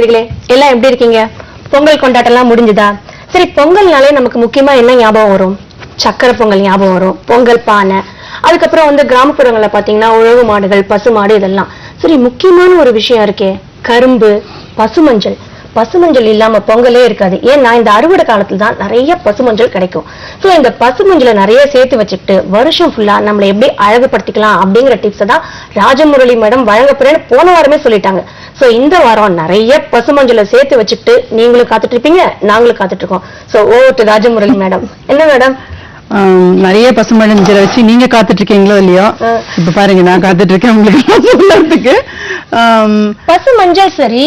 நேயர்களே, எல்லாம் எப்படி இருக்கீங்க? பொங்கல் கொண்டாட்டம் எல்லாம் முடிஞ்சுதா? சரி, பொங்கல்னாலே நமக்கு முக்கியமா என்ன ஞாபகம் வரும்? சக்கரை பொங்கல் ஞாபகம் வரும், பொங்கல் பானை, அதுக்கப்புறம் கிராமப்புறங்கள்ல பாத்தீங்கன்னா உழவு மாடுகள், பசு மாடு, இதெல்லாம். சரி, முக்கியமான ஒரு விஷயம் இருக்கே, கரும்பு, பசுமஞ்சள். பசுமஞ்சள் இல்லாம பொங்கலே இருக்காது. ஏன்னா இந்த அறுவடை காலத்துல தான் நிறைய பசுமஞ்சள் கிடைக்கும். சோ இந்த பசுமஞ்சளை நிறைய சேர்த்து வச்சுக்கிட்டு வருஷம் ஃபுல்லா நம்மளை எப்படி அழகுபடுத்திக்கலாம் அப்படிங்கிற டிப்ஸை தான் ராஜமுரளி மேடம் வழங்க போறேன்னு போன வாரமே சொல்லிட்டாங்க. சோ இந்த வாரம் நிறைய பசுமஞ்சளை சேர்த்து வச்சுக்கிட்டு நீங்களும் காத்துட்டு இருப்பீங்க, நாங்களும் காத்துட்டு இருக்கோம். So over to Rajamurali madam. என்ன மேடம்? நிறைய பசுமஞ்சளை வச்சு நீங்க காத்துட்டு இருக்கீங்களோ இல்லையோ, இப்ப பாருங்க நான் காத்துட்டு இருக்கேன் உங்களுக்கு. பசு மஞ்சள் சரி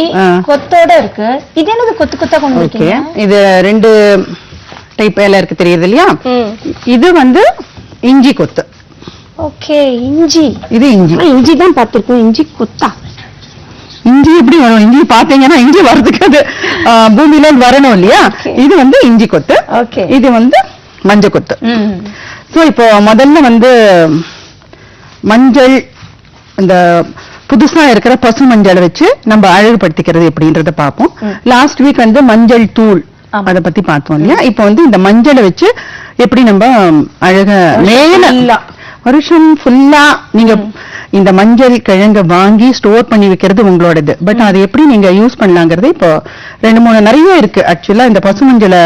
கொத்தோட இருக்கு. இது என்னது கொத்து கொத்தா கொண்டு இருக்கீங்க? இது ரெண்டு டைப் இலை இருக்கு, தெரியுது இல்லையா? இது இஞ்சி கொத்து. ஓகே, இஞ்சி. இது இஞ்சி. இஞ்சி தான் பார்த்திருக்கோம், இஞ்சி கொத்தா. இஞ்சி எப்படி வரும்? இஞ்சி பாத்தீங்கன்னா இஞ்சி வர்றதுக்கு அது பூமியில வரணும் இல்லையா? இது இஞ்சி கொத்து. ஓகே, இது மஞ்சள் கொத்து. சோ இப்போ முதல்ல மஞ்சள், இந்த புதுசா இருக்கிற பசு மஞ்சளை வச்சு நம்ம அழகுபடுத்திக்கிறது எப்படின்றத பார்ப்போம். லாஸ்ட் வீக் மஞ்சள் தூள் அதை பத்தி பார்த்தோம் இல்லையா? இப்போ இந்த மஞ்சளை வச்சு எப்படி நம்ம அழக மேல வருஷம் ஃபுல்லா நீங்க இந்த மஞ்சள் கிழங்க வாங்கி ஸ்டோர் பண்ணி வைக்கிறது உங்களோடது. பட் அது எப்படி நீங்க யூஸ் பண்ணலாங்கிறது இப்போ நிறைய இருக்கு. ஆக்சுவலா இந்த பசு மஞ்சளை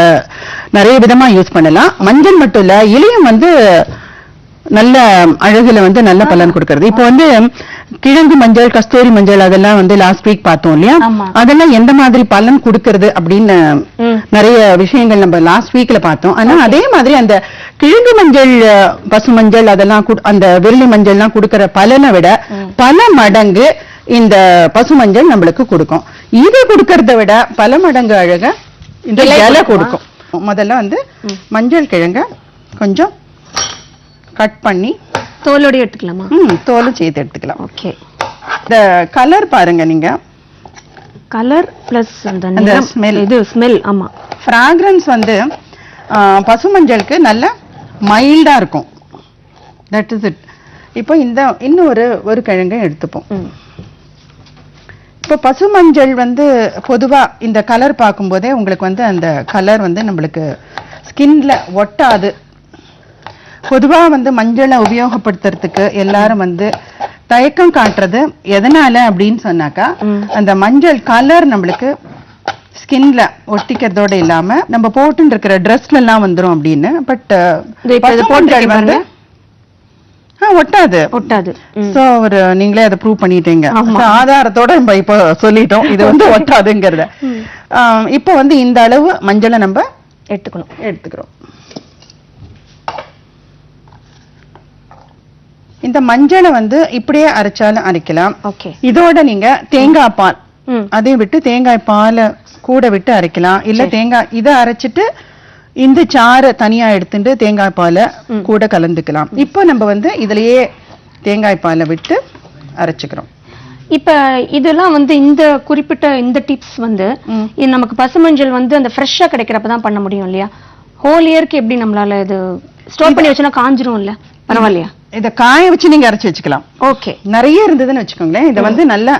நிறைய விதமா யூஸ் பண்ணலாம். மஞ்சள் மட்டும் இல்ல, இலையும் நல்ல அழகுல நல்ல பலன் கொடுக்கறது. இப்போ கிழங்கு மஞ்சள், கஸ்தூரி மஞ்சள், அதெல்லாம் லாஸ்ட் வீக் பார்த்தோம் இல்லையா? அதெல்லாம் எந்த மாதிரி பலன் கொடுக்கறது அப்படின்னு நிறைய விஷயங்கள் நம்ம லாஸ்ட் வீக்ல பார்த்தோம். ஆனா அதே மாதிரி அந்த கிழங்கு மஞ்சள், பசு மஞ்சள், அதெல்லாம் அந்த வெள்ளி மஞ்சள் எல்லாம் கொடுக்கற பலனை விட பல மடங்கு இந்த பசு மஞ்சள் நம்மளுக்கு கொடுக்கும். இது கொடுக்கறத விட பல மடங்கு அழக இந்த இலை கொடுக்கும். முதல்ல மஞ்சள் கிழங்க கொஞ்சம் கட் பண்ணி தோலோட எடுத்துக்கலாமா? தோலும் சேர்த்து எடுத்துக்கலாம். ஓகே. இந்த கலர் பாருங்க, நீங்க கலர் பிளஸ் அந்த ஸ்மெல். இது ஸ்மெல். ஆமா, ஃப்ராக்ரன்ஸ் பசு மஞ்சளுக்கு நல்ல மைல்டா இருக்கும். That is it. இப்போ இன்னும் ஒரு கிழங்கை எடுத்துப்போம். இப்போ பசு மஞ்சள் பொதுவா இந்த கலர் பார்க்கும் போதே உங்களுக்கு அந்த கலர் நம்மளுக்கு ஸ்கின்ல ஒட்டாது. பொதுவா மஞ்சளை உபயோகப்படுத்துறதுக்கு எல்லாரும் தயக்கம் காட்டுறது எதனால அப்படின்னு சொன்னாக்கா, அந்த மஞ்சள் கலர் நம்மளுக்கு ஸ்கின்ல ஒட்டிக்கிறதோட இல்லாம நம்ம போட்டு இருக்கிற ட்ரெஸ்ல எல்லாம் வந்துரும் அப்படின்னு. பட் ஒட்டாது. சோ நீங்களே அதை ப்ரூவ் பண்ணிட்டீங்க. ஆதாரத்தோட நம்ம இப்போ சொல்லிட்டோம் இது ஒட்டாதுங்கிறத. இப்போ இந்த அளவு மஞ்சளை நம்ம எடுத்துக்கிறோம். இந்த மஞ்சளை இப்படியே அரைச்சாலும் அரைக்கலாம். இதோட நீங்க தேங்காய் பால் அதையும் விட்டு தேங்காய் பாலை கூட விட்டு அரைக்கலாம். இல்ல தேங்காய் இதை அரைச்சிட்டு இந்த சாறை தனியா எடுத்துட்டு தேங்காய் பாலை கூட கலந்துக்கலாம். இப்போ நம்ம இதுலயே தேங்காய் பாலை விட்டு அரைச்சுக்கிறோம். இப்ப இதெல்லாம் இந்த குறிப்பிட்ட இந்த டிப்ஸ் நமக்கு பசுமஞ்சள் அந்த ஃப்ரெஷ்ஷா கிடைக்கிறப்பதான் பண்ண முடியும் இல்லையா? ஹோல் இயருக்கு எப்படி நம்மளால இது ஸ்டோர் பண்ணி வச்சோம்னா காஞ்சிரும் இல்ல? பரவாயில்லையா? இத காய வச்சு நீங்க அரைச்சு வச்சுக்கலாம். ஓகே. நிறைய இருந்ததுன்னு வச்சுக்கோங்களேன், இத நல்லா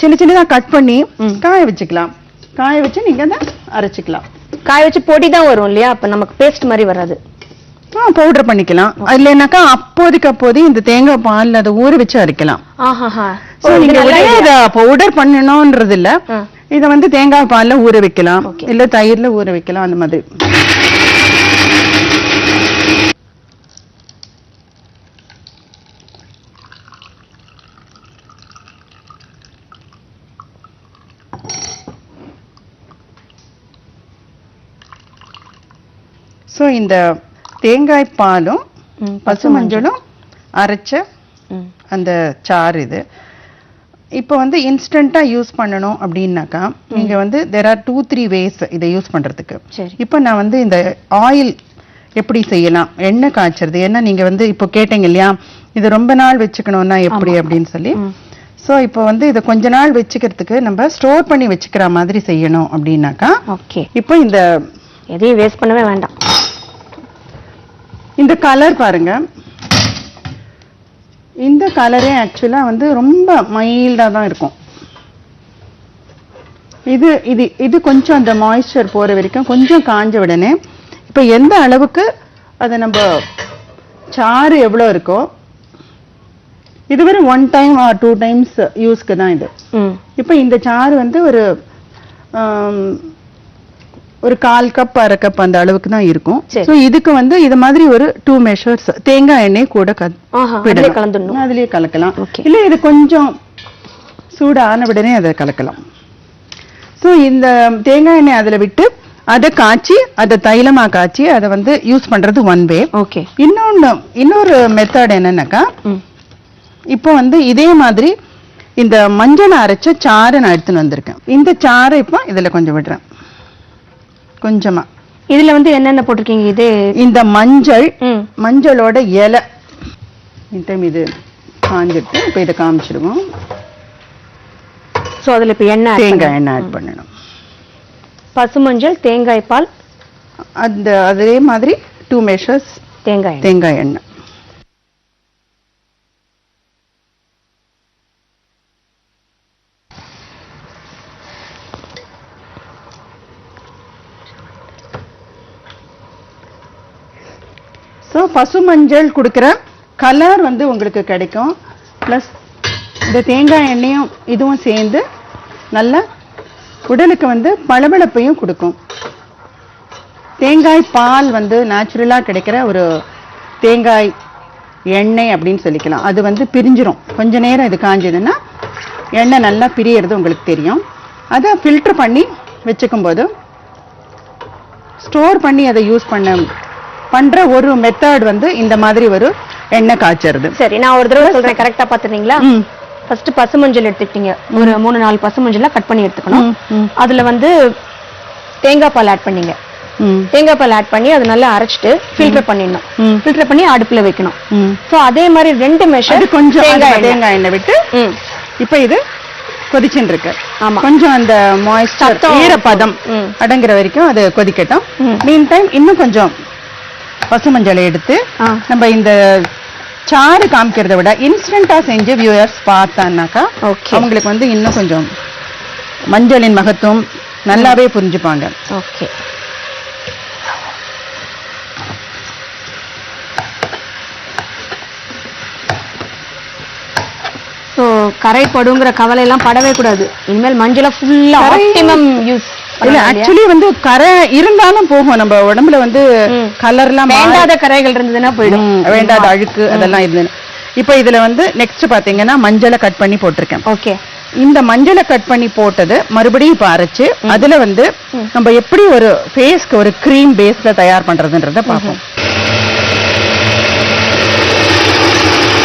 சின்ன சின்னதா கட் பண்ணி காய வச்சுக்கலாம். காய வச்சு நீங்க அதை அரைச்சுக்கலாம். காய வச்சு பொடி தான் வரும் இல்லையா? அப்ப நமக்கு பேஸ்ட் மாதிரி வராது. பவுடர் பண்ணிக்கலாம். இல்லைன்னாக்கா அப்போதைக்கு இந்த தேங்காய் பால் அதை ஊற வச்சு அரைக்கலாம். நீங்க பவுடர் பண்ணணும்ன்றது இல்ல, இத தேங்காய் பால்ல ஊற வைக்கலாம், இல்ல தயிர்ல ஊற வைக்கலாம், அந்த மாதிரி. சோ இந்த தேங்காய் பாலும் பசு மஞ்சளும் அரைச்ச அந்த சாறு இது. இப்போ இன்ஸ்டன்டா யூஸ் பண்ணணும் அப்படின்னாக்கா நீங்க there are 2-3 ways இதை யூஸ் பண்றதுக்கு. இப்போ நான் இந்த ஆயில் எப்படி செய்யலாம், எண்ணெய் காய்ச்சறது. ஏன்னா நீங்க இப்போ கேட்டீங்க இல்லையா, இது ரொம்ப நாள் வச்சுக்கணும்னா எப்படி அப்படின்னு சொல்லி. சோ இப்போ இதை கொஞ்ச நாள் வச்சுக்கிறதுக்கு நம்ம ஸ்டோர் பண்ணி வச்சுக்கிற மாதிரி செய்யணும் அப்படின்னாக்கா, இப்போ இந்த எதையும் வேஸ்ட் பண்ணவே வேண்டாம். இந்த கலர் பாருங்க, இந்த கலரே ஆக்சுவலா ரொம்ப மைல்டா தான் இருக்கும். இது இது இது கொஞ்சம் அந்த மாய்ஸ்சர் போற வரைக்கும் கொஞ்சம் காஞ்ச உடனே இப்ப எந்த அளவுக்கு அதை நம்ம சாறு எவ்வளவு இருக்கோ இதுவரை 1 டைம் ஆர் 2 டைம்ஸ் யூஸ்க்கு தான் இது. இப்ப இந்த சாறு வந்து ஒரு 1/4 கப் 1/2 கப் அந்த அளவுக்கு தான் இருக்கும். சோ இதுக்கு வந்து இது மாதிரி ஒரு 2 மெஷர்ஸ் தேங்காய் எண்ணெய் கூட கலந்துடணும். அதுலயே கலக்கலாம். இல்ல இது கொஞ்சம் சூடான உடனே அதை கலக்கலாம். சோ இந்த தேங்காய் எண்ணெய் அதுல விட்டு அதை காய்ச்சி அதை தைலமா காய்ச்சி அதை வந்து யூஸ் பண்றது ஒன் வே. ஓகே. இன்னொரு மெத்தட் என்னன்னாக்கா இப்போ வந்து இதே மாதிரி இந்த மஞ்சள் அரைச்ச சாறு நான் எடுத்துன்னு வந்திருக்கேன். இந்த சாறை இப்போ இதுல கொஞ்சம் விடுறேன். கொஞ்சமா இதுல வந்து என்னென்ன போட்டிருக்கீங்க? இது இந்த மஞ்சளோட இலை இந்த இது காஞ்சிட்டு இப்போ இதை காமிச்சிடுவோம். சோ அதுல இப்ப எண்ணெய் தேங்காய் எண்ணெய் ஆட் பண்ணணும். பசுமஞ்சள், தேங்காய் பால், அதே மாதிரி 2 மெஷர்ஸ் தேங்காய் எண்ணெய். ஸோ பசுமஞ்சள் கொடுக்குற கலர் வந்து உங்களுக்கு கிடைக்கும். ப்ளஸ் இந்த தேங்காய் எண்ணெயும் இதுவும் சேர்ந்து நல்ல உடலுக்கு வந்து பளபளப்பையும் கொடுக்கும். தேங்காய் பால் வந்து நேச்சுரலாக கிடைக்கிற ஒரு தேங்காய் எண்ணெய் அப்படின்னு சொல்லிக்கலாம். அது வந்து பிரிஞ்சிரும். கொஞ்ச நேரம் இது காஞ்சதுன்னா எண்ணெய் நல்லா பிரியறது உங்களுக்கு தெரியும். அதை ஃபில்டர் பண்ணி வச்சுக்கும் போது ஸ்டோர் பண்ணி அதை யூஸ் பண்ற ஒரு மெத்தட் வந்து இந்த மாதிரி ஒரு எண்ணெய் காய்ச்சறது. சரி, நான் ஒரு தடவை சொல்றேன், கரெக்டா பாத்துறீங்களா? ஃபர்ஸ்ட் பசுமஞ்சள் எடுத்துக்கிட்டீங்க. ஒரு 3-4 பசுமஞ்சளை கட் பண்ணி எடுத்துக்கணும். அதுல வந்து தேங்காய் பால் ஆட் பண்ணீங்க. தேங்காய் பால் ஆட் பண்ணி அது நல்லா அரைச்சிட்டு ஃபில்டர் பண்ணிடணும். ஃபில்டர் பண்ணி அடுப்புல வைக்கணும். சோ அதே மாதிரி 2 மெஷர் கொஞ்சம் தேங்காய் எண்ணெய் விட்டு இப்ப இது கொதிச்சுட்டு இருக்கு. கொஞ்சம் அந்த மாய்ஸ்சர் ஈரப்பதம் அடங்குற வரைக்கும் அது கொதிக்கட்டும். மீன் டைம் இன்னும் கொஞ்சம் பசுமஞ்சளை எடுத்து நம்ம இந்த சாறு காமிக்கிறத விட இன்ஸ்டன்டா செஞ்சு வியூயர்ஸ் பார்த்தான்னாக்கா அவங்களுக்கு வந்து இன்னும் கொஞ்சம் மஞ்சளின் மகத்துவம் நல்லாவே புரிஞ்சுப்பாங்க. ஓகே. சோ கரை படுங்கிற கவலை எல்லாம் படவே கூடாது. இனிமேல் மஞ்சளை ஃபுல்லா ஆப்டிமம் யூஸ் இல்ல. ஆக்சுவலி வந்து கரை இருந்தாலும் போகும். நம்ம உடம்புல வந்து கலர்லாம் வேண்டாத கரைகள் இருந்ததுன்னா போயிடும். வேண்டாத அழுக்கு அதெல்லாம் இருந்தது. இப்ப இதுல வந்து நெக்ஸ்ட் பாத்தீங்கன்னா மஞ்சளை கட் பண்ணி போட்டிருக்கேன். ஓகே. இந்த மஞ்சளை கட் பண்ணி போட்டது மறுபடியும் இப்ப அரைச்சு அதுல வந்து நம்ம எப்படி ஒரு ஃபேஸ்க்கு ஒரு கிரீம் பேஸ்ல தயார் பண்றதுன்றத பார்ப்போம்.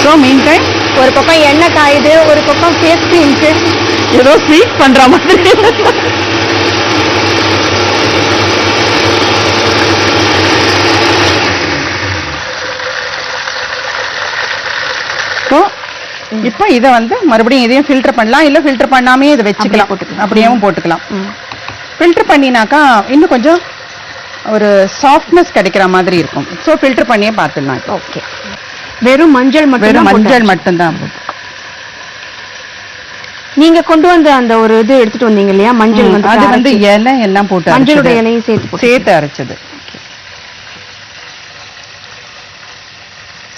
சோ மீன் டைம் ஒரு பக்கம் எண்ணெய் காயுது, ஒரு பக்கம் ஃபேஸ் கிரீம்க்கு ஏதோ ஸ்வீட் பண்ற மாதிரி. இப்ப இத வந்து மறுபடியும் இதையும் ஃபில்டர் பண்ணலாம். இல்ல ஃபில்டர் பண்ணாமே இதை வச்சுக்கலாம், அப்படியேவும் போட்டுக்கலாம். ஃபில்டர் பண்ணினாக்கா இன்னும் கொஞ்சம் ஒரு சாஃப்ட்னஸ் கிடைக்கிற மாதிரி இருக்கும். சோ ஃபில்டர் பண்ணியே பார்த்துடலாம். ஓகே. வெறும் மஞ்சள் மட்டும்தான். நீங்க கொண்டு வந்த அந்த ஒரு இது எடுத்துட்டு வந்தீங்க இல்லையா, மஞ்சள் வந்து அது வந்து இலை எல்லாம் போட்டு மஞ்சளோட இலையும் சேர்த்து அரைச்சது.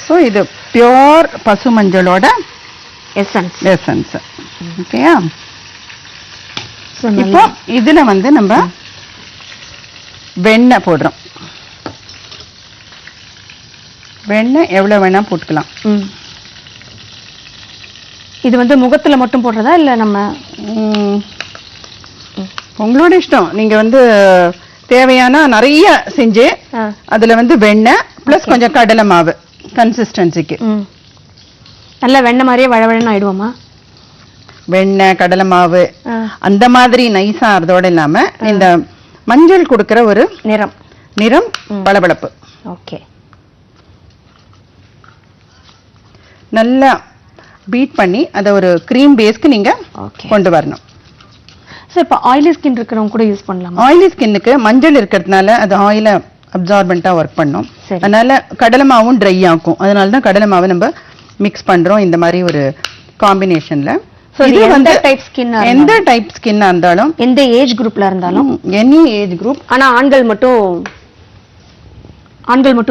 சோ இது பியோர் பசு மஞ்சளோட எசன்ஸ். ஓகேயா? இப்போ இதுல வந்து நம்ம வெண்ணெய் போடுறோம். வெண்ணெய் எவ்வளவு வேணா போட்டுக்கலாம். இது வந்து முகத்துல மட்டும் போடுறதா இல்ல நம்ம உங்களோட இஷ்டம். நீங்க வந்து தேவையான நிறைய செஞ்சு அதுல வந்து வெண்ணெய் பிளஸ் கொஞ்சம் கடலை மாவு கன்சிஸ்டன்சிக்கு. நல்ல வெண்ணெய் மாதிரியே வழவழன்னு ஆயிடுவோமா? வெண்ணெய் கடலை மாவு அந்த மாதிரி நைஸா ஆறதோட இல்லாம இந்த மஞ்சள் கொடுக்கிற ஒரு நிறம் பளபளப்பு. ஓகே. நல்லா பீட் பண்ணி அத ஒரு கிரீம் பேஸ்க்கு நீங்க கொண்டு வரணும். சோ இப்ப ஆயிலி ஸ்கின் இருக்கிறவங்க கூட யூஸ் பண்ணலாம். ஆயிலி ஸ்கின்னுக்கு மஞ்சள் இருக்கிறதுனால அது ஆயில அப்சார்பண்டா ஒர்க் பண்ணும். அதனால கடலை மாவும் ட்ரை ஆகும். அதனால தான் கடலை மாவை நம்ம மிக்ஸ் பண்றோம் இந்த மாதிரி ஒரு காம்பினேஷன்ல. இது வந்து டைப் ஸ்கின், எந்த டைப் ஸ்கின்னா இருந்தாலும், எந்த ஏஜ் குரூப்ல இருந்தாலும், எனி ஏஜ் குரூப். ஆனா ஆண்கள் மட்டும்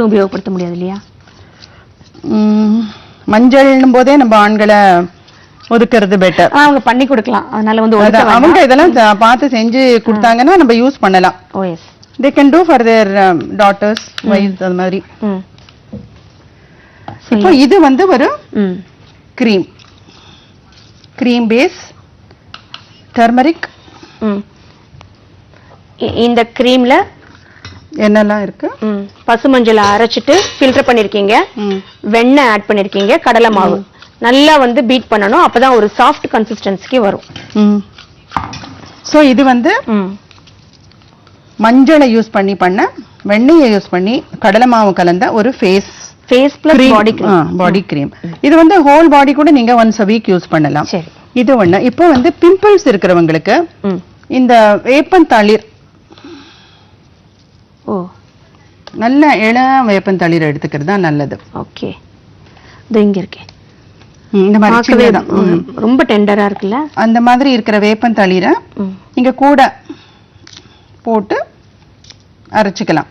உபயோகப்படுத்த முடியாது இல்லையா? மஞ்சள்னும் போதே நம்ம ஆண்களை ஒதுக்குறது பெட்டர். அவங்க பண்ணி கொடுக்கலாம், அதனால வந்து அவங்க இதெல்லாம் பார்த்து செஞ்சு கொடுத்தாங்கன்னா நம்ம யூஸ் பண்ணலாம். ஓ S, they can do for their daughters, wives, அது மாதிரி. இப்போ இது வந்து ஒரு cream base turmeric. இந்த creamல என்னெல்லாம் இருக்கு? பசுமஞ்சளை அரைச்சிட்டு ஃபில்டர் பண்ணிருக்கீங்க, வெண்ணெய் ஆட் பண்ணிருக்கீங்க, கடலை மாவு நல்லா வந்து பீட் பண்ணனும், அப்பதான் ஒரு சாஃப்ட் கன்சிஸ்டன்சிக்கு வரும். சோ இது வந்து மஞ்சளை யூஸ் பண்ணி வெண்ணெயை யூஸ் பண்ணி கடலை மாவு கலந்த ஒரு ஃபேஸ் பிளஸ் பாடி கிரீம். இது வந்து ஹோல் பாடி கூட நீங்க ஒன்ஸ் a week யூஸ் பண்ணலாம். இது ஒண்ணு. இப்போ வந்து பிம்பிள்ஸ் இருக்கிறவங்களுக்கு இந்த வேப்பந்தளிர், நல்ல இளம் வேப்பந்தளிர் எடுத்துக்கிறது தான் நல்லது. ஓகே, இது இங்க இருக்கு. இந்த மாதிரி ரொம்ப டெண்டரா இருக்குல்ல, அந்த மாதிரி இருக்கிற வேப்பந்தளிரை இங்க கூட போட்டு அரைச்சுக்கலாம்.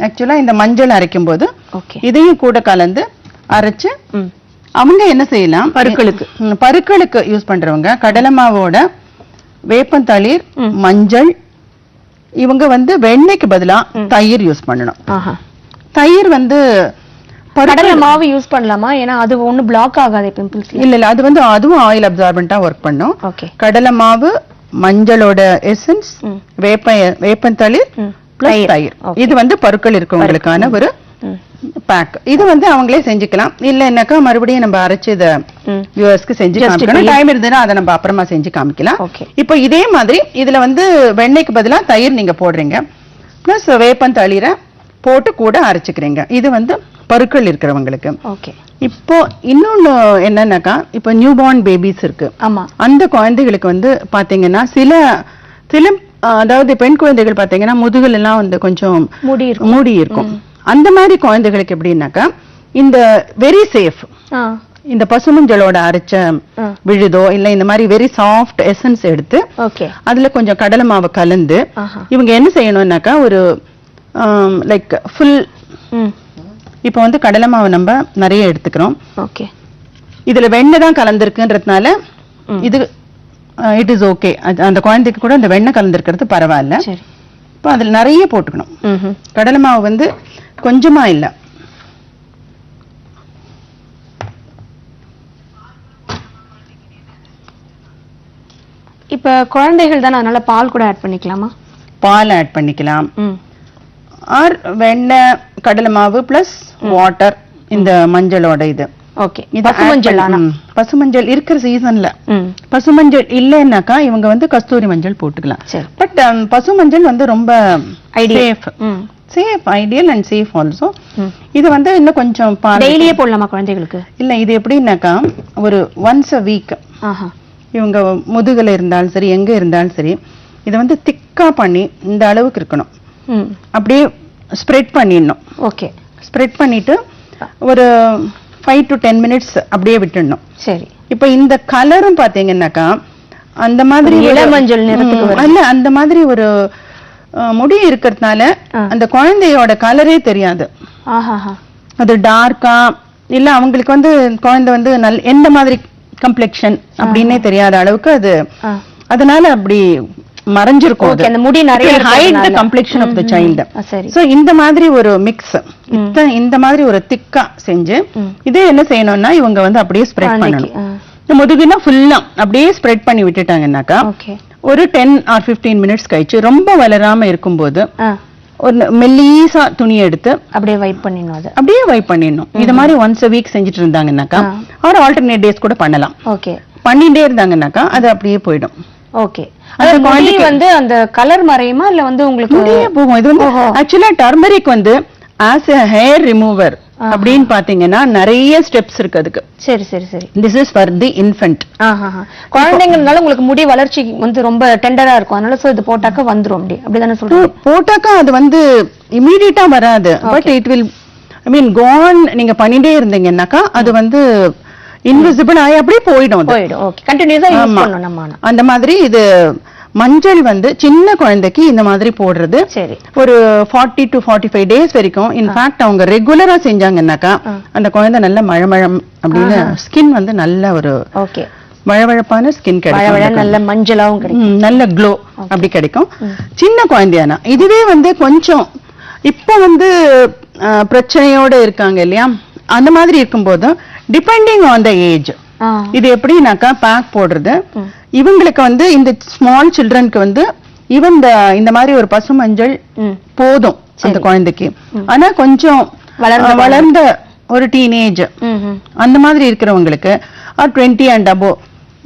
ஆக்சுவலா இந்த மஞ்சள் அரைக்கும் போது இதையும் கூட கலந்து அரைச்சு அவங்க என்ன செய்யலாம், பருக்களுக்கு யூஸ் பண்றவங்க கடலை மாவோட வேப்பந்தளிர், மஞ்சள், இவங்க வந்து வெண்ணெய்க்கு பதிலா தயிர் யூஸ் பண்ணணும். தயிர் வந்து கடலை மாவு யூஸ் பண்ணலாமா? ஏன்னா அது ஒண்ணு பிளாக் ஆகாது பிம்பிள்ஸ். இல்ல அது வந்து அதுவும் ஆயில் அப்சார்பண்டா ஒர்க் பண்ணும். கடலை மாவு, மஞ்சளோட எசன்ஸ், வேப்பந்தளிர் பிளஸ் தயிர், இது வந்து பருக்கள் இருக்கவங்களுக்கான ஒரு பேக். இது வந்து அவங்களே செஞ்சுக்கலாம். இல்லைன்னாக்கா மறுபடியும் நம்ம அரைச்சு இதை வியூவர்ஸ்க்கு செஞ்சு காமிக்கணும். டைம் இருந்ததுன்னா அதை நம்ம அப்புறமா செஞ்சு காமிக்கலாம். இப்போ இதே மாதிரி இதுல வந்து வெண்ணெய்க்கு பதிலா தயிர் நீங்க போடுறீங்க, பிளஸ் வேப்பந்தளிரை போட்டு கூட அரைச்சுக்கிறீங்க. இது வந்து பருக்கள் இருக்கிறவங்களுக்கு. இப்போ இன்னொன்னு என்னன்னாக்கா, இப்போ நியூ பார்ன் பேபிஸ் இருக்கு, அந்த குழந்தைகளுக்கு வந்து பாத்தீங்கன்னா சில அதாவது பெண் குழந்தைகள் பாத்தீங்கன்னா முதுகுல எல்லாம் வந்து கொஞ்சம் மூடி இருக்கும். அந்த மாதிரி குழந்தைகளுக்கு எப்படின்னாக்கா இந்த வெரி சேஃப், இந்த பசுமஞ்சளோட அரைச்ச விழுதோ இல்ல இந்த மாதிரி வெரி சாஃப்ட் எசன்ஸ் எடுத்து அதுல கொஞ்சம் கடலை மாவு கலந்து இவங்க என்ன செய்யணும்னாக்கா ஒரு லைக் ஃபுல், இப்போ வந்து கடலை மாவு நம்ம நிறைய எடுத்துக்கிறோம், இதுல வெண்ணெய் தான் கலந்துருக்குன்றதுனால இது இட் இஸ் ஓகே. அந்த குழந்தைக்கு கூட இந்த வெண்ணெய் கலந்துருக்கிறது பரவாயில்ல. இப்போ அதுல நிறைய போட்டுக்கணும். கடலை மாவு வந்து கொஞ்சமா இல்ல. இப்ப குழந்தைகள் தானே, அதனால பால் கூட ஆட் பண்ணிக்கலாமா? பால் ஆட் பண்ணிக்கலாம், ஆர் வெண்ணெய், கடலை மாவு பிளஸ் வாட்டர், இந்த மஞ்சளோட இது. பசுமஞ்சள் இருக்கிற சீசன்ல, பசுமஞ்சள் இல்லைன்னாக்கா இவங்க வந்து கஸ்தூரி மஞ்சள் போட்டுக்கலாம். பட் பசுமஞ்சள் வந்து ரொம்ப safe, ideal and safe also. இது வந்து இன்னும் கொஞ்சம் டெய்லியே போடலாமா குழந்தைகளுக்கு? இல்ல, இது எப்படின்னாக்கா ஒரு ஒன்ஸ் a week இவங்க முதுகுல இருந்தாலும் சரி எங்க இருந்தாலும் சரி இதை வந்து திக்கா பண்ணி இந்த அளவுக்கு இருக்கணும், அப்படியே ஸ்ப்ரெட் பண்ணிடணும். ஸ்ப்ரெட் பண்ணிட்டு ஒரு 5 to 10 minutes அப்படியே விட்டுடணும். சரி, இப்போ இந்த கலரும் பாத்தீங்கன்னாக்கா அந்த மாதிரி இளமஞ்சள் நிறத்துக்கு அல்ல, அந்த மாதிரி ஒரு முடி இருக்கிறதுனால அந்த குழந்தையோட கலரே தெரியாது. அது டார்க்கா இல்ல அவங்களுக்கு வந்து குழந்தை வந்து எந்த மாதிரி கம்ப்ளெக்ஷன் அப்படின்னே தெரியாத அளவுக்கு அது, அதனால அப்படி மறைஞ்சிருக்கும். அந்த முடி நிறைய hide the complexion of the child. So இந்த மாதிரி ஒரு மிக்ஸ், இந்த மாதிரி ஒரு திக்கா செஞ்சு இதே என்ன செய்யணும்னா இவங்க வந்து அப்படியே ஸ்ப்ரெட் பண்ணணும். முதுகுனா ஃபுல்லா அப்படியே ஸ்ப்ரெட் பண்ணி விட்டுட்டாங்கன்னாக்கா ஒரு 10 or 15 minutes கழிச்சு ரொம்ப வளராம இருக்கும்போது ஒரு மெல்லிசா துணி எடுத்து அப்படியே வைப் பண்ணிடணும். அது அப்படியே வைப் பண்ணிடணும். இது மாதிரி ஒன்ஸ் a week செஞ்சுட்டு இருந்தாங்கன்னாக்கா ஒரு ஆல்டர்னேட் டேஸ் கூட பண்ணலாம். பண்ணிட்டே இருந்தாங்கன்னாக்கா அது அப்படியே போயிடும். அந்த குழந்தைக்கு வந்து அந்த கலர் மறையுமா இல்ல வந்து உங்களுக்கு போகும்? இது வந்து ஆக்சுவலா டர்மரிக் வந்து ஆஸ் a hair remover அப்படின்னு பாத்தீங்கன்னா நிறைய ஸ்டெப்ஸ் இருக்கு அதுக்கு. சரி சரி சரி. This is for the infant. குழந்தைங்கனால உங்களுக்கு முடி வளர்ச்சி வந்து ரொம்ப டெண்டரா இருக்கும், அதனால சோ இது போட்டாக்க வந்துரும். அப்படிதானே சொல்றீங்க? போட்டாக்கா அது வந்து இமிடியேட்டா வராது, but it will, I mean, கோன் நீங்க பண்ணிட்டே இருந்தீங்கன்னாக்கா அது வந்து இன்விசிபிள் ஆகி அப்படியே போயிடும் அது. போயிடும். ஓகே, கண்டினியூஸா யூஸ் ஆமா. பண்ணனும் நம்ம. அந்த மாதிரி இது மஞ்சள் வந்து சின்ன குழந்தைக்கு இந்த மாதிரி போடுறது சரி ஒரு 40 to 45 டேஸ் வரைக்கும். இன்ஃபேக்ட் அவங்க ரெகுலரா செஞ்சாங்கன்னாக்கா அந்த குழந்தை நல்ல மழமழம் அப்படின்னு ஸ்கின் வந்து நல்ல ஒரு ஓகே வழவழப்பான ஸ்கின் கிடைக்கும், நல்ல மஞ்சளாவும் கிடைக்கும், நல்ல க்ளோ அப்படி கிடைக்கும். சின்ன குழந்தையானா இதுவே வந்து கொஞ்சம் இப்ப வந்து பிரச்சனையோட இருக்காங்க இல்லையா, அந்த மாதிரி இருக்கும்போது டிபெண்டிங் ஆன் த ஏஜ் இது எப்படின்னாக்கா பேக் போடுறது இவங்களுக்கு வந்து இந்த ஸ்மால் சில்ட்ரனுக்கு வந்து ஈவன் இந்த மாதிரி ஒரு பசு மஞ்சள் போதும் அந்த குழந்தைக்கு. ஆனா கொஞ்சம் வளர்ந்த ஒரு டீனேஜ் அந்த மாதிரி இருக்கிறவங்களுக்கு 20 and above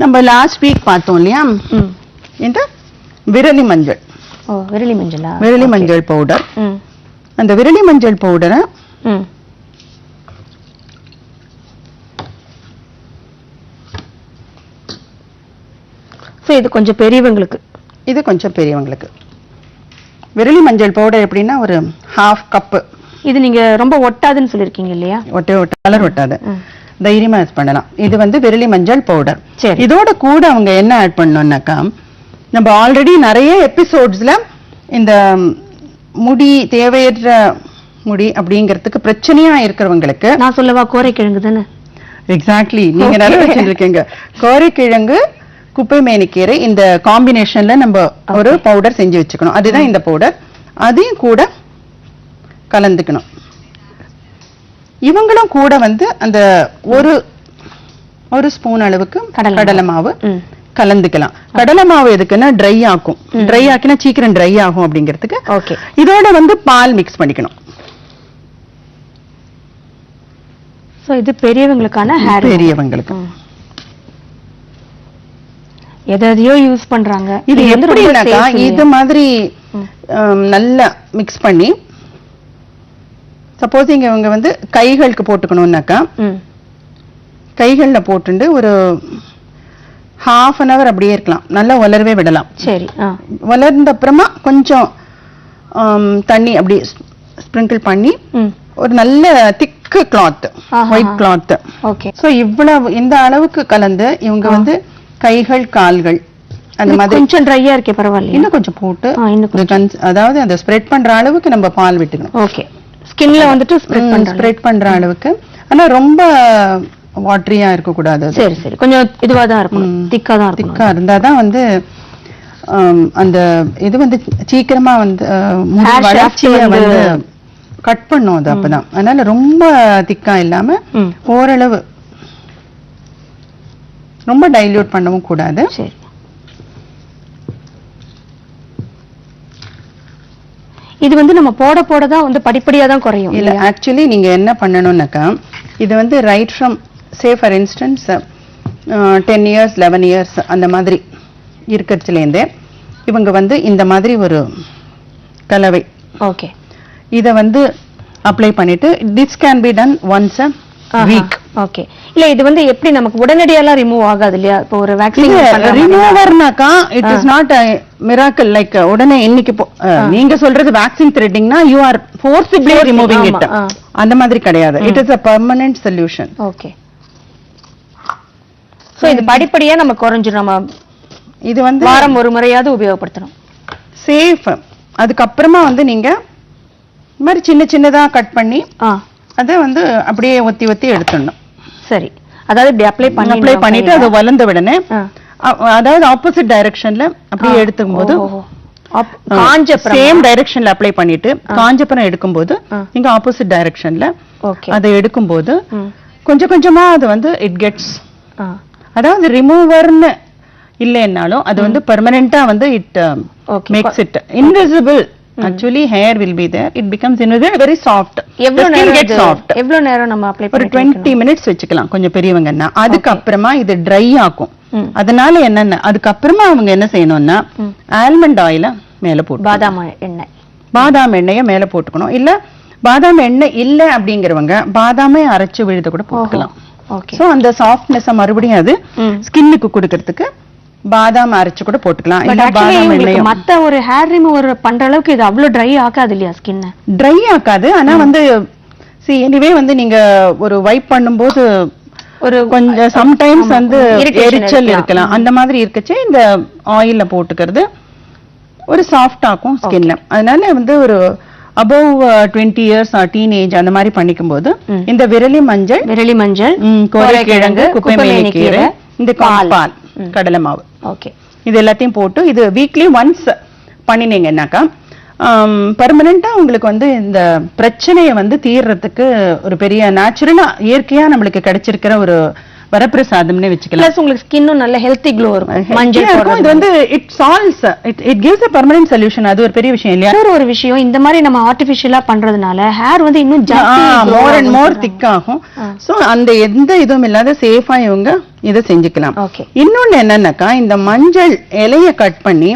நம்ம லாஸ்ட் வீக் பார்த்தோம் இல்லையா இந்த விரலி மஞ்சள். விரலி மஞ்சளா? விரலி மஞ்சள் பவுடர். அந்த விரலி மஞ்சள் பவுடரை இது கொஞ்சம் பெரியவங்களுக்கு, இது கொஞ்சம் பெரியவங்களுக்கு. விரலி மஞ்சள் பவுடர் எப்படின்னா ஒரு 1/2 கப். இது நீங்க ரொம்ப ஒட்டாதுன்னு சொல்லிருக்கீங்க இல்லையா? கலர் ஒட்டாது, தைரியமா யூஸ் பண்ணலாம். இது வந்து விரலி மஞ்சள் பவுடர். இதோட கூட அவங்க என்ன ஆட் பண்ணணும்னாக்கா, நம்ம ஆல்ரெடி நிறைய எபிசோட்ஸ்ல இந்த முடி தேவையற்ற முடி அப்படிங்கிறதுக்கு பிரச்சனையா இருக்கிறவங்களுக்கு நான் சொல்லவா, கோரைக்கிழங்கு தானே? எக்ஸாக்ட்லி, நீங்க நிறைய வச்சிருக்கீங்க. கோரைக்கிழங்கு குப்பை மேனிக்கீரை இந்த காம்பினேஷன்ல நம்ம ஒரு பவுடர் செஞ்சு வச்சுக்கணும். அதுதான் இந்த பவுடர். அதையும் கூட கலந்துக்கணும். இவங்களும் கூட வந்து அந்த ஒரு ஸ்பூன் அளவுக்கு கடலை மாவு கலந்துக்கலாம். கடலை மாவு எதுக்குன்னா ட்ரை ஆக்கும், ட்ரை ஆக்கினா சீக்கிரம் ட்ரை ஆகும் அப்படிங்கிறதுக்கு. ஓகே, இதோட வந்து பால் மிக்ஸ் பண்ணிக்கணும். சோ இது பெரியவங்களுக்கான ஹேர். பெரியவங்களுக்கு எதையோ யூஸ் பண்றாங்க. இது எப்படின்னாக்கா இது மாதிரி நல்லா மிக்ஸ் பண்ணி சப்போஸ் இவங்க வந்து கைகளுக்கு போட்டுக்கணும்னாக்கா கைகள்ல போட்டுண்டு ஒரு 1/2 hour அப்படியே இருக்கலாம், நல்லா வளரவே விடலாம். சரி, வளர்ந்த அப்புறமா கொஞ்சம் தண்ணி அப்படி ஸ்ப்ரிங்கிள் பண்ணி ஒரு நல்ல thick cloth, white cloth. Okay, so இவ்வளவு இந்த அளவுக்கு கலந்து இவங்க வந்து கைகள் கால்கள் அந்த மாதிரி கொஞ்சம் ட்ரையா இருக்கே, பரவாயில்ல, இன்னும் கொஞ்சம் போட்டு அதாவது அதை ஸ்ப்ரெட் பண்ற அளவுக்கு நம்ம பால் விட்டுக்கணும். ஓகே, ஸ்கின்ல வந்துட்டு ஸ்ப்ரெட் பண்ற அளவுக்கு. ஆனா ரொம்ப வாட்டரியா இருக்க கூடாது. சரி சரி, கொஞ்சம் இதுவா தான் இருக்கும், திக்கா தான் இருக்கும். திக்கா இருந்தாதான் வந்து அந்த இது வந்து சீக்கிரமா வந்து வளர்ச்சியை வந்து கட் பண்ணும் அது, அப்பதான். அதனால ரொம்ப திக்கா இல்லாம ஓரளவு, ரொம்ப டைல்யூட் பண்ணவும் கூடாது. சரி, இது வந்து நம்ம போட போட தான் வந்து படிப்படியா தான் குறையும். இல்ல, ஆக்சுவலி நீங்க என்ன பண்ணணும்னாக்கா, இது வந்து right from say for instance 10 years 11 years அந்த மாதிரி இருக்கிறதுலேருந்தே இவங்க வந்து இந்த மாதிரி ஒரு கலவை, ஓகே, இத வந்து அப்ளை பண்ணிட்டு this can be done once a week. Okay, இல்ல இது வந்து எப்படி நமக்கு உடனடியா ரிமூவ் ஆகாது இல்லையா? இப்போ ஒரு வேக்சின் ரிமூவர்னாக்கா it is not a miracle like உடனே இன்னைக்கு நீங்க சொல்றது வேக்சின் த்ரெட்டிங்னா you are forcibly removing it, அந்த மாதிரி கிடையாது. It is a permanent solution. Okay, so இது படிப்படியா நம்ம குறைஞ்சிரும். நம்ம இது வந்து வாரம் ஒரு முறையாவது உபயோகப்படுத்தணும். சேஃப். அதுக்கு அப்புறமா வந்து நீங்க இந்த மாதிரி சின்ன சின்னதா கட் பண்ணி அத வந்து அப்படியே ஒத்தி ஒத்தி எடுத்துடணும். சரி, அதாவது இப்படி அப்ளை பண்ணிட்டு அது வளர்ந்த உடனே அதாவது ஆப்போசிட் டைரக்ஷன்ல அப்படியே எடுக்கும்போது சேம் டைரக்ஷன்ல அப்ளை பண்ணிட்டு காஞ்சப்புறம் எடுக்கும்போது நீங்க ஆப்போசிட் டைரக்ஷன்ல அதை எடுக்கும்போது கொஞ்சம் கொஞ்சமா அது வந்து இட் கெட்ஸ், அதாவது ரிமூவர்னு இல்லைன்னாலும் அது வந்து பெர்மனண்டா வந்து it makes it invisible. Actually hair will be there, it becomes invisible, very soft. எவ்வளவு நேரம் நம்ம அப்ளை ஒரு 20 minutes வச்சுக்கலாம் கொஞ்சம் பெரியவங்கன்னா. அதுக்கு அப்புறமா இது ட்ரை ஆகும். அதனால என்னன்னா அதுக்கு அப்புறமா அவங்க என்ன செய்யணும்னா ஆல்மண்ட் ஆயில மேல போட்டு, பாதாம் எண்ணெயை மேல போட்டுக்கணும். இல்ல பாதாம் எண்ணெய் இல்ல அப்படிங்கிறவங்க பாதாமே அரைச்சு விழுத கூட போட்டுக்கலாம். சோ அந்த சாஃப்ட்னஸ் மறுபடியும் அது ஸ்கின்னுக்கு கொடுக்கறதுக்கு பாதாம் அரைச்சு கூட போட்டுக்கலாம். இல்ல பாதாம் எண்ணெய் மத்த ஒரு ஹேர் ரிமூவர் பண்ற அளவுக்கு இது அவ்வளவு ட்ரை ஆகாது இல்லையா? ஸ்கின் ட்ரை ஆகாது. ஆனா வந்து எனிவே வந்து நீங்க ஒரு வைப் பண்ணும்போது ஒரு கொஞ்சம் சம்டைம்ஸ் வந்து irritation எரிச்சல் இருக்கலாம். அந்த மாதிரி இருக்கச்சே இந்த ஆயில்ல போட்டுக்கிறது ஒரு சாஃப்ட் ஆக்கும் ஸ்கின்ல. அதனால வந்து ஒரு above 20 years டீனேஜ் அந்த மாதிரி பண்ணிக்கும் போது இந்த விரலி மஞ்சள், கோரைக்கிழங்கு, குப்பைமேனி கீரை, இந்த பால், கடலை மாவு, ஓகே, இது எல்லாத்தையும் போட்டு இது வீக்லி ஒன்ஸ் பண்ணினீங்கன்னாக்கா பர்மனண்டா உங்களுக்கு வந்து இந்த பிரச்சனையை வந்து தீர்றதுக்கு ஒரு பெரிய நேச்சுரலா இயற்கையா நம்மளுக்கு கிடைச்சிருக்கிற ஒரு வரப்பிரசாதம்னே வச்சுக்கலாம். பிளஸ் உங்களுக்கு ஸ்கின்னும் நல்ல ஹெல்த்தி க்ளோ இருக்கும். மஞ்சள் இது வந்து it solves, it gives a permanent solution. அது ஒரு பெரிய விஷயம் இல்லையா? ஒரு விஷயம், இந்த மாதிரி நம்ம ஆர்டிபிஷியலா பண்றதுனால ஹேர் வந்து இன்னும் மோர் அண்ட் மோர் திக் ஆகும். சோ அந்த எந்த இதுவும் இல்லாத சேஃபா இவங்க இதை செஞ்சுக்கலாம். இன்னொன்னு என்னன்னாக்கா இந்த மஞ்சள் இலைய கட் பண்ணி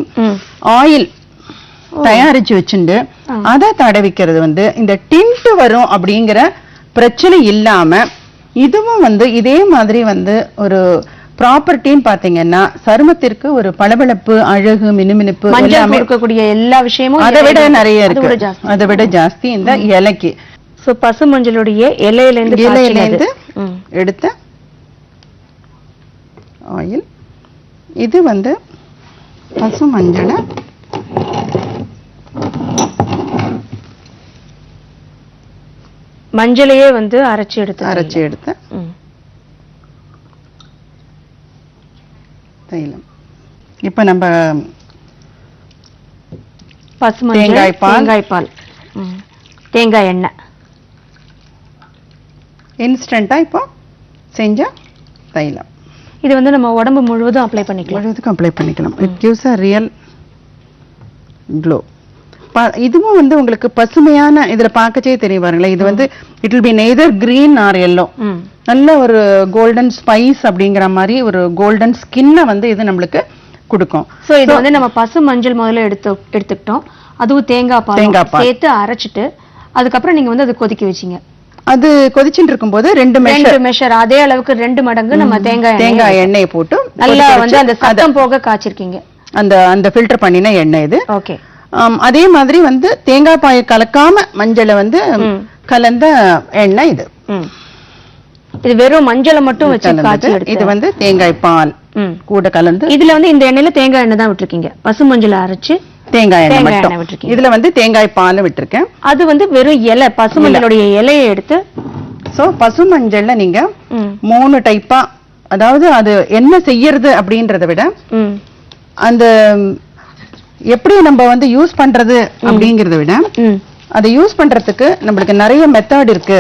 ஆயில் தயாரிச்சு வச்சுட்டு அதை தடவிக்கிறது வந்து இந்த டிண்ட் வரும் அப்படிங்கிற பிரச்சனை இல்லாம இதுவும் வந்து இதே மாதிரி வந்து ஒரு ப்ராப்பர்ட்டின்னு பாத்தீங்கன்னா சருமத்திற்கு ஒரு பளபளப்பு, அழகு, மினுமினுப்பு எல்லாமே இருக்கக்கூடிய எல்லா விஷயமும் அதை விட நிறைய இருக்கு. அதை விட ஜாஸ்தி இந்த இலைக்கு. சோ பசு மஞ்சளுடைய இலையிலிருந்து எடுத்த ஆயில், இது வந்து பசு மஞ்சளை மஞ்சளையே வந்து அரைச்சி எடுத்து தைலம். இப்ப நம்ம பசுமஞ்சள், தேங்காய் பால், தேங்காய் எண்ணெய் இன்ஸ்டன்டா இப்போ செஞ்ச தைலம். இது வந்து நம்ம உடம்பு முழுவதும் அப்ளை பண்ணிக்கலாம். It gives a real glow. இதுவும் வந்து உங்களுக்கு பசுமையான, இதுல பார்க்கச்சே தெரியும் பாருங்களேன், இது வந்து it will be neither green R yellow, நல்ல ஒரு கோல்டன் ஸ்பைஸ் அப்படிங்கிற மாதிரி ஒரு கோல்டன் ஸ்கின்னை வந்து இது நம்மளுக்கு கொடுக்கும். சோ இது வந்து நம்ம பசு மஞ்சள் முதல்ல எடுத்துக்கிட்டோம், அதுவும் தேங்காய் பால் சேர்த்து அரைச்சிட்டு அதுக்கப்புறம் நீங்க வந்து அதை கொதிக்க வச்சீங்க. அது கொதிச்சுட்டு இருக்கும்போது ரெண்டு மெஷர் அதே அளவுக்கு 2 மடங்கு நம்ம தேங்காய் எண்ணெயை போட்டு நல்லா வந்து அந்த சத்தம் போக காய்ச்சிருக்கீங்க. அந்த ஃபில்டர் பண்ணின எண்ணெய் இது. ஓகே. அதே மாதிரி வந்து தேங்காய் பாயை கலக்காம மஞ்சளை வந்து கலந்த எண்ணெய் இது. இது வெறும் மஞ்சளை மட்டும் வச்சு காய்ச்சி எடுத்து, இது வந்து தேங்காய் பால் கூட கலந்து, இதுல வந்து இந்த எண்ணெயில தேங்காய் எண்ணெய் தான் விட்டுருக்கீங்க, பசு மஞ்சளை அரைச்சு தேங்காய் எண்ணெய் மட்டும் விட்டுருக்கீங்க. இதுல வந்து தேங்காய் பால் விட்டுருக்கேன். அது வந்து வெறும் இலை, பசு மஞ்சளுடைய இலையை எடுத்து. சோ பசு மஞ்சள்ல நீங்க 3 டைப்பா, அதாவது அது என்ன செய்யறது அப்படின்றத விட அந்த எப்படி நம்ம வந்து யூஸ் பண்றது அப்படிங்கறத விட அதை யூஸ் பண்றதுக்கு நம்மளுக்கு நிறைய மெத்தட் இருக்கு.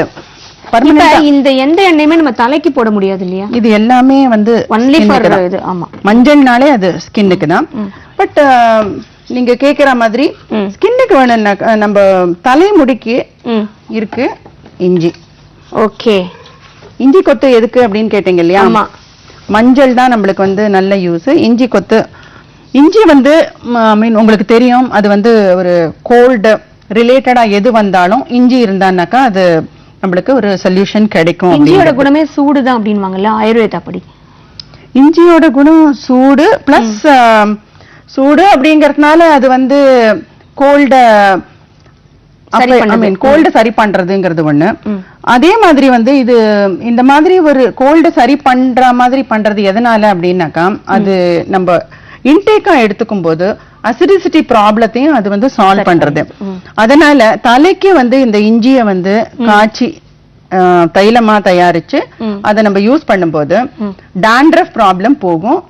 இந்த எந்த எண்ணெயுமே நம்ம தலைக்கு போட முடியாது இல்லையா? இது எல்லாமே வந்து ஒன்லி ஃபார் இது. ஆமா, மஞ்சள்னாலே அது ஸ்கின்னுக்கு தான். பட் நீங்க கேக்குற மாதிரி ஸ்கின்னுக்கு வேணும்னா நம்ம தலைமுடிக்கு இருக்கு இஞ்சி. ஓகே. இஞ்சி கொத்து எதுக்கு அப்படின்னு கேட்டீங்க இல்லையா? ஆமா, மஞ்சள் தான் நம்மளுக்கு வந்து நல்ல யூஸ். இஞ்சி கொத்து, இஞ்சி வந்து மீன் உங்களுக்கு தெரியும், அது வந்து ஒரு கோல்டு ரிலேட்டடா எது வந்தாலும் இஞ்சி இருந்தான்னாக்கா அது நம்மளுக்கு ஒரு சொல்யூஷன் கிடைக்கும். இஞ்சியோட குணமே சூடுதான் அப்படின்வாங்கல்ல ஆயுர்வேதா படி. இஞ்சியோட குணம் சூடு பிளஸ் சூடு அப்படிங்கறதுனால அது வந்து கோல்ட கோல்டு சரி பண்றதுங்கிறது ஒண்ணு. அதே மாதிரி வந்து இது இந்த மாதிரி ஒரு கோல்டு சரி பண்ற மாதிரி பண்றது எதனால அப்படின்னாக்கா அது நம்ம இன்டேக்கா எடுத்துக்கும் போது அசிடிசிட்டி ப்ராப்ளத்தையும் அது வந்து சால்வ் பண்றது. அதனால தலைக்கு வந்து இந்த இஞ்சிய வந்து காய்ச்சி தைலமா தயாரிச்சு அதை நம்ம யூஸ் பண்ணும்போது டாண்ட்ரஃப் ப்ராப்ளம் போகும்.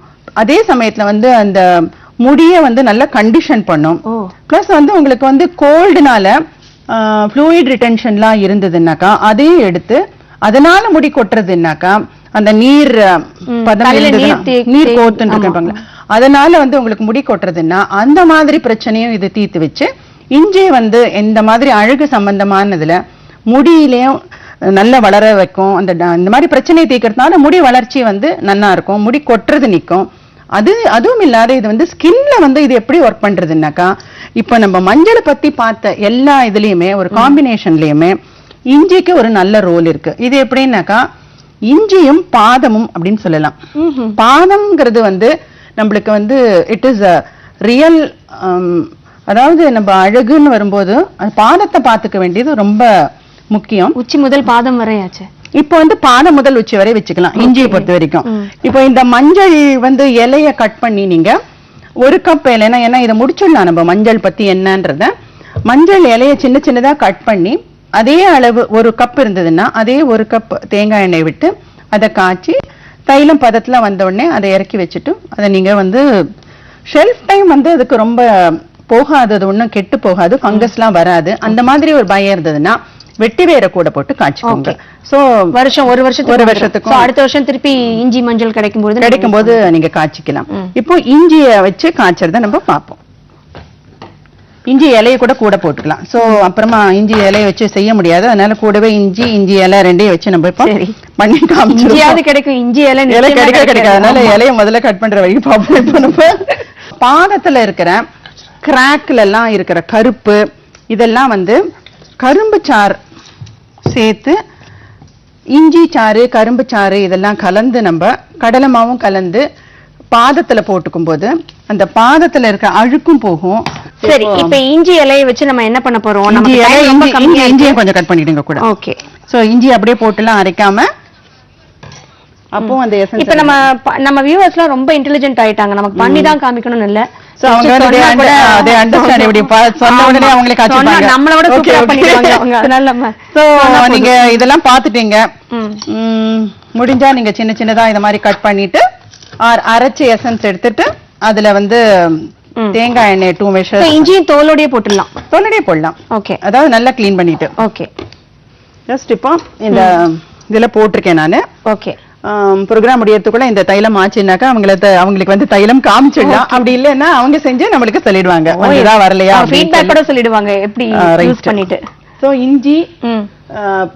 அதே சமயத்துல வந்து அந்த முடிய வந்து நல்ல கண்டிஷன் பண்ணும். பிளஸ் வந்து உங்களுக்கு வந்து கோல்டுனால ஃப்ளூயிட் ரிட்டென்ஷன்லாம் இருந்ததுன்னாக்கா அதையும் எடுத்து, அதனால முடி கொட்டுறதுன்னாக்கா அந்த நீர் நீர் கோத்துன்னு இருப்பாங்க, அதனால வந்து உங்களுக்கு முடி கொட்டுறதுன்னா அந்த மாதிரி பிரச்சனையும் இது தீர்த்து வச்சு, இஞ்சி வந்து இந்த மாதிரி அழகு சம்பந்தமானதுல முடியிலையும் நல்லா வளர வைக்கும். இந்த மாதிரி பிரச்சனையை தீர்க்கறதுனால முடி வளர்ச்சி வந்து நல்லா இருக்கும், முடி கொட்டுறது நிற்கும். அதுவும் இல்லாத இது வந்து ஸ்கின்ல வந்து இது எப்படி ஒர்க் பண்றதுன்னாக்கா, இப்ப நம்ம மஞ்சளை பத்தி பார்த்த எல்லா இதுலயுமே ஒரு காம்பினேஷன்லயுமே இஞ்சிக்கு ஒரு நல்ல ரோல் இருக்கு. இது எப்படின்னாக்கா இஞ்சியும் பாதமும் அப்படின்னு சொல்லலாம். பாதம்ங்கிறது வந்து நம்மளுக்கு வந்து இட் இஸ் அ ரியல், அதாவது நம்ம அழகுன்னு வரும்போது பாதத்தை பார்த்துக்க வேண்டியது ரொம்ப முக்கியம். உச்சி முதல் பாதம் வரையாச்சு. இப்போ வந்து பாதம் முதல் உச்சி வரை வச்சுக்கலாம் இஞ்சியை பொறுத்த வரைக்கும். இப்போ இந்த மஞ்சள் வந்து இலைய கட் பண்ணி நீங்க 1 கப் இலைனா, ஏன்னா இதை முடிச்சிடலாம் நம்ம மஞ்சள் பத்தி என்னன்றத. மஞ்சள் இலைய சின்ன சின்னதா கட் பண்ணி அதே அளவு 1 கப் இருந்ததுன்னா அதே 1 கப் தேங்காய் எண்ணெய் விட்டு அதை காய்ச்சி தைலம் பதத்துல வந்த உடனே அதை இறக்கி வச்சுட்டு அதை நீங்க வந்து ஷெல்ஃப் டைம் வந்து அதுக்கு ரொம்ப போகாதது, ஒன்றும் கெட்டு போகாது, ஃபங்கஸ்லாம் வராது. அந்த மாதிரி ஒரு பயம் இருந்ததுன்னா வெட்டி வேற கூட போட்டு காய்ச்சிக்கோங்க. சோ ஒரு வருஷத்துக்கு அடுத்த வருஷம் திருப்பி இஞ்சி மஞ்சள் கிடைக்கும் போது நீங்க காய்ச்சிக்கலாம். இப்போ இஞ்சிய வச்சு காய்ச்சறத நம்ம பார்ப்போம். இஞ்சி இலையை கூட போட்டுக்கலாம். சோ அப்புறமா இஞ்சி இலையை வச்சு செய்ய முடியாது, அதனால கூடவே இஞ்சி இலை ரெண்டையும் வச்சு நம்ம இப்போ பண்ணி காமிச்சிருக்கோம். கிடைக்கும் இஞ்சி இலை கிடைக்காது, அதனால இலையை முதல்ல கட் பண்ற வரைக்கும் பார்ப்போம். இப்போ நம்ம பாதத்துல இருக்கிற கிராக்ல எல்லாம் இருக்கிற கருப்பு இதெல்லாம் வந்து கரும்பு சாறு சேர்த்து இஞ்சி சாறு கரும்பு சாறு இதெல்லாம் கலந்து நம்ம கடலை மாவும் கலந்து பாதத்துல போட்டுக்கும் போது அந்த பாதத்துல இருக்க அழுக்கும் போகும். சரி, இப்ப இஞ்சி இலையை வச்சு நம்ம என்ன பண்ண போறோம்? இஞ்சியை கொஞ்சம் கட் பண்ணிடுங்க கூட. ஓகே. சோ இஞ்சி அப்படியே போட்டுலாம் அரைக்காம அப்போ அந்த எசன்ஸ். இப்ப நம்ம வியூவர்ஸ்லாம் ரொம்ப இன்டெலிஜென்ட் ஆயிட்டாங்க, நமக்கு பண்ணி தான் காமிக்கணும்னு இல்ல. சோ அவங்க வந்து they understand இப்படி சொன்ன உடனே அவங்களே காட்சிப்பாங்க, நம்மளோட சூப்பரா பண்ணிடுவாங்க அவங்க. அதனால நம்ம சோ நீங்க இதெல்லாம் பாத்துட்டீங்க. முடிஞ்சா நீங்க சின்ன சின்னதா இந்த மாதிரி கட் பண்ணிட்டு அரைச்சு எசன்ஸ் எடுத்துட்டு அதுல வந்து தேங்காய் எண்ணெய் 2 measures. இஞ்சியும் தோலோடயே போடலாம். ஓகே. அதாவது நல்லா க்ளீன் பண்ணிட்டு. ஓகே. ஜஸ்ட் இப்போ இந்த இதுல போட்டிருக்கேன் நானு. ஓகே. ப்ரோக்ராம் முடியறதுக்குள்ள இந்த தைலம் ஆச்சுனாக்கா அவங்களுக்கு வந்து தைலம் காமிச்சிடலாம். அப்படி இல்லைன்னா அவங்க செஞ்சு நம்மளுக்கு சொல்லிடுவாங்க வந்துதா வரலையா, ஃபீட்பேக் கூட சொல்லிடுவாங்க எப்படி யூஸ் பண்ணிட்டு. சோ இஞ்சி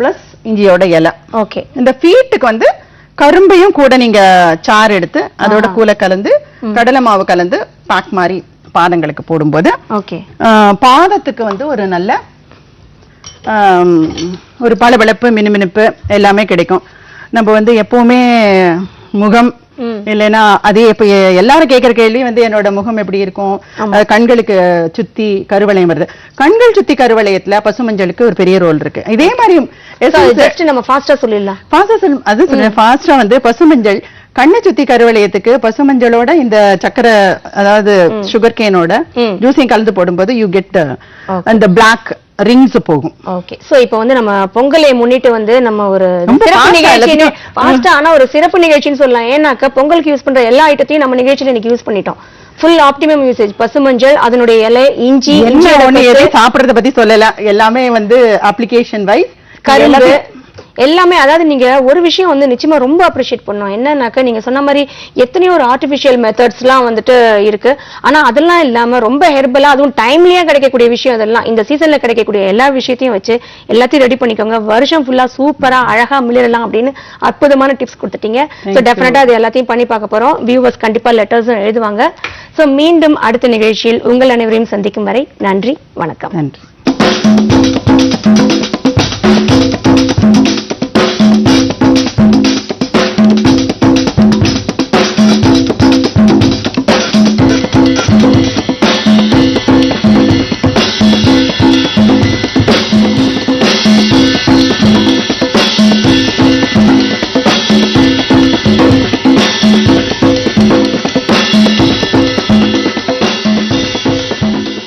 பிளஸ் இஞ்சியோட இலை. ஓகே. இந்த ஃபீட்டுக்கு வந்து கரும்பையும் கூட நீங்க சாறு எடுத்து அதோட கூல கலந்து கடலை மாவு கலந்து பாக் மாதிரி பாதங்களுக்கு போடும்போது ஓகே பாதத்துக்கு வந்து ஒரு நல்ல ஒரு பளபளப்பு மினுமினுப்பு எல்லாமே கிடைக்கும். நம்ம வந்து எப்பவுமே முகம் இல்லைன்னா அதே இப்ப எல்லாரும் கேட்கிற கேள்வி வந்து என்னோட முகம் எப்படி இருக்கும், கண்களுக்கு சுத்தி கருவளையம் வருது. கண்கள் சுத்தி கருவளையத்துல பசுமஞ்சளுக்கு ஒரு பெரிய ரோல் இருக்கு. இதே மாதிரி நம்ம ஃபாஸ்டா சொல்லிடலாம். ஃபாஸ்டா வந்து பசுமஞ்சள் கண்ணை சுத்தி கருவளையத்துக்கு பசுமஞ்சளோட இந்த சக்கரை அதாவது சுகர் கேனோட ஜூஸையும் கலந்து போடும்போது யூ கெட் அந்த பிளாக் ரிங்ஸ் போகும். ஓகே. சோ இப்போ வந்து நம்ம பொங்கலை முன்னிட்டு வந்து நம்ம ஒரு சிறப்பு நிகழ்ச்சி ஃபாஸ்டா ஆனா ஒரு சிறப்பு நிகழ்ச்சின்னு சொல்லலாம். ஏன்னாக்க பொங்கலுக்கு யூஸ் பண்ற எல்லா ஐட்டத்தையும் நம்ம நிகழ்ச்சியில இன்னைக்கு யூஸ் பண்ணிட்டோம். Full optimum usage. பசுமஞ்சள், அதனுடைய இலை, இஞ்சி, சாப்பிடறத பத்தி சொல்லல, எல்லாமே வந்து அப்ளிகேஷன் வைஸ் கரும்பு எல்லாமே. அதாவது நீங்க ஒரு விஷயம் வந்து நிச்சயமா ரொம்ப அப்ரிஷியேட் பண்ணோம். என்னன்னாக்க நீங்க சொன்ன மாதிரி எத்தனையோ ஒரு ஆர்டிபிஷியல் மெத்தட்ஸ் எல்லாம் வந்துட்டு இருக்கு. ஆனா அதெல்லாம் இல்லாம ரொம்ப ஹெர்பலா அதுவும் டைம்லயே கிடைக்கக்கூடிய விஷயம் அதெல்லாம் இந்த சீசன்ல கிடைக்கக்கூடிய எல்லா விஷயத்தையும் வச்சு எல்லாத்தையும் ரெடி பண்ணிக்கோங்க. வருஷம் ஃபுல்லா சூப்பரா அழகா மிளிரலாம் அப்படின்னு அற்புதமான டிப்ஸ் கொடுத்துட்டீங்க. சோ டெஃபினட்டா அது எல்லாத்தையும் பண்ணி பார்க்க போறோம். வியூவர்ஸ் கண்டிப்பா லெட்டர்ஸும் எழுதுவாங்க. சோ மீண்டும் அடுத்த நிகழ்ச்சியில் உங்கள் அனைவரையும் சந்திக்கும் வரை நன்றி, வணக்கம். நன்றி.